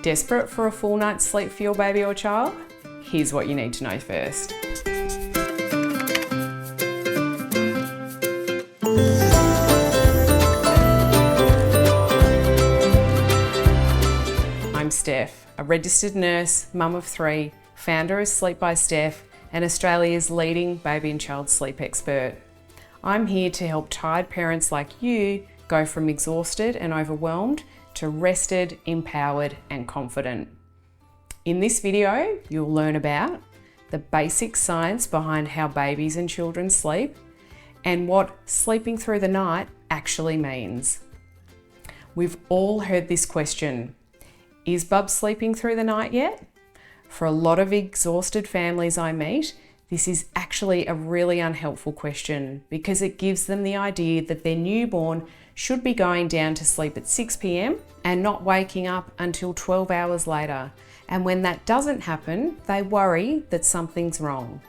Desperate for a full night's sleep for your baby or child? Here's what you need to know first. I'm Steph, a registered nurse, mum of 3, founder of Sleep by Steph, and Australia's leading baby and child sleep expert. I'm here to help tired parents like you go from exhausted and overwhelmed to rested, empowered, and confident. In this video, you'll learn about the basic science behind how babies and children sleep and what sleeping through the night actually means. We've all heard this question: is Bub sleeping through the night yet? For a lot of exhausted families I meet, this is actually a really unhelpful question because it gives them the idea that their newborn should be going down to sleep at 6 p.m. and not waking up until 12 hours later. And when that doesn't happen, they worry that something's wrong.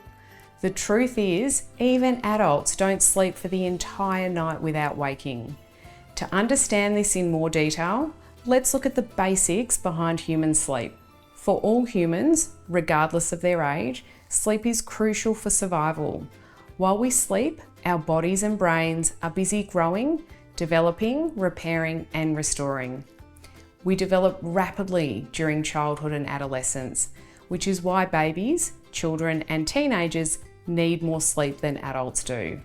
The truth is, even adults don't sleep for the entire night without waking. To understand this in more detail, let's look at the basics behind human sleep. For all humans, regardless of their age, sleep is crucial for survival. While we sleep, our bodies and brains are busy growing, developing, repairing, and restoring. We develop rapidly during childhood and adolescence, which is why babies, children, and teenagers need more sleep than adults do.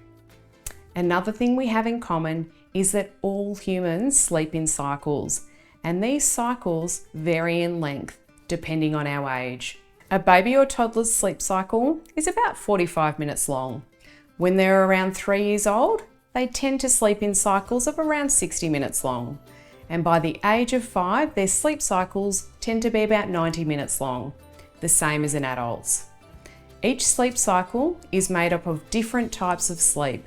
Another thing we have in common is that all humans sleep in cycles, and these cycles vary in length depending on our age. A baby or toddler's sleep cycle is about 45 minutes long. When they're around 3 years old, they tend to sleep in cycles of around 60 minutes long. And by the age of 5, their sleep cycles tend to be about 90 minutes long, the same as in adults. Each sleep cycle is made up of different types of sleep: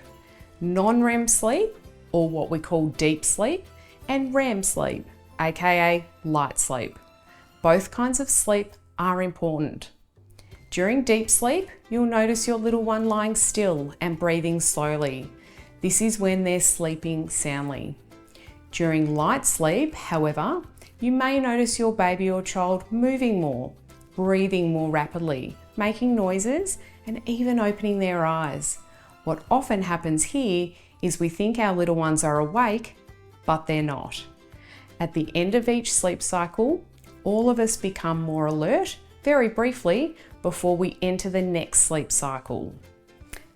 non-REM sleep, or what we call deep sleep, and REM sleep, aka light sleep. Both kinds of sleep are important. During deep sleep, you'll notice your little one lying still and breathing slowly. This is when they're sleeping soundly. During light sleep, however, you may notice your baby or child moving more, breathing more rapidly, making noises, and even opening their eyes. What often happens here is we think our little ones are awake, but they're not. At the end of each sleep cycle, all of us become more alert, very briefly, before we enter the next sleep cycle.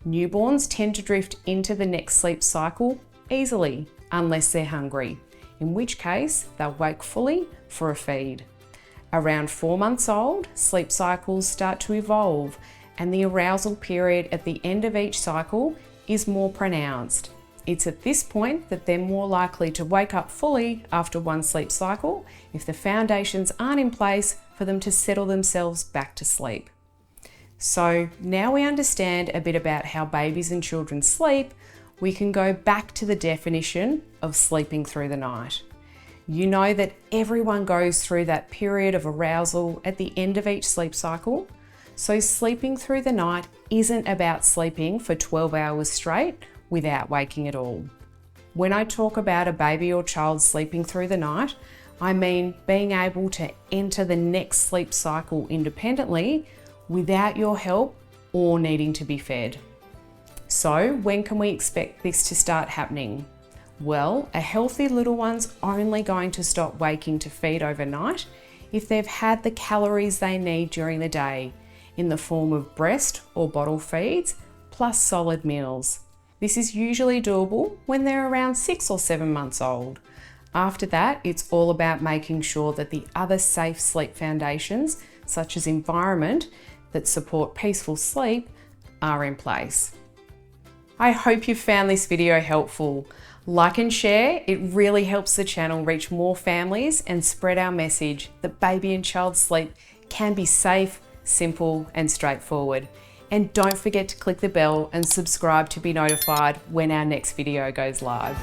Newborns tend to drift into the next sleep cycle easily, unless they're hungry, in which case they'll wake fully for a feed. Around 4 months old, sleep cycles start to evolve, and the arousal period at the end of each cycle is more pronounced. It's at this point that they're more likely to wake up fully after one sleep cycle if the foundations aren't in place for them to settle themselves back to sleep. So now we understand a bit about how babies and children sleep, we can go back to the definition of sleeping through the night. You know that everyone goes through that period of arousal at the end of each sleep cycle. So sleeping through the night isn't about sleeping for 12 hours straight without waking at all. When I talk about a baby or child sleeping through the night, I mean being able to enter the next sleep cycle independently without your help or needing to be fed. So when can we expect this to start happening? Well, a healthy little one's only going to stop waking to feed overnight if they've had the calories they need during the day in the form of breast or bottle feeds plus solid meals. This is usually doable when they're around 6 or 7 months old. After that, it's all about making sure that the other safe sleep foundations, such as environment that support peaceful sleep, are in place. I hope you found this video helpful. Like and share, it really helps the channel reach more families and spread our message that baby and child sleep can be safe, simple, and straightforward. And don't forget to click the bell and subscribe to be notified when our next video goes live.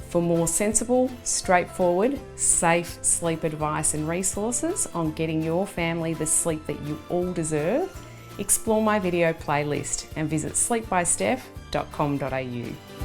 For more sensible, straightforward, safe sleep advice and resources on getting your family the sleep that you all deserve, explore my video playlist and visit sleepbysteph.com.au.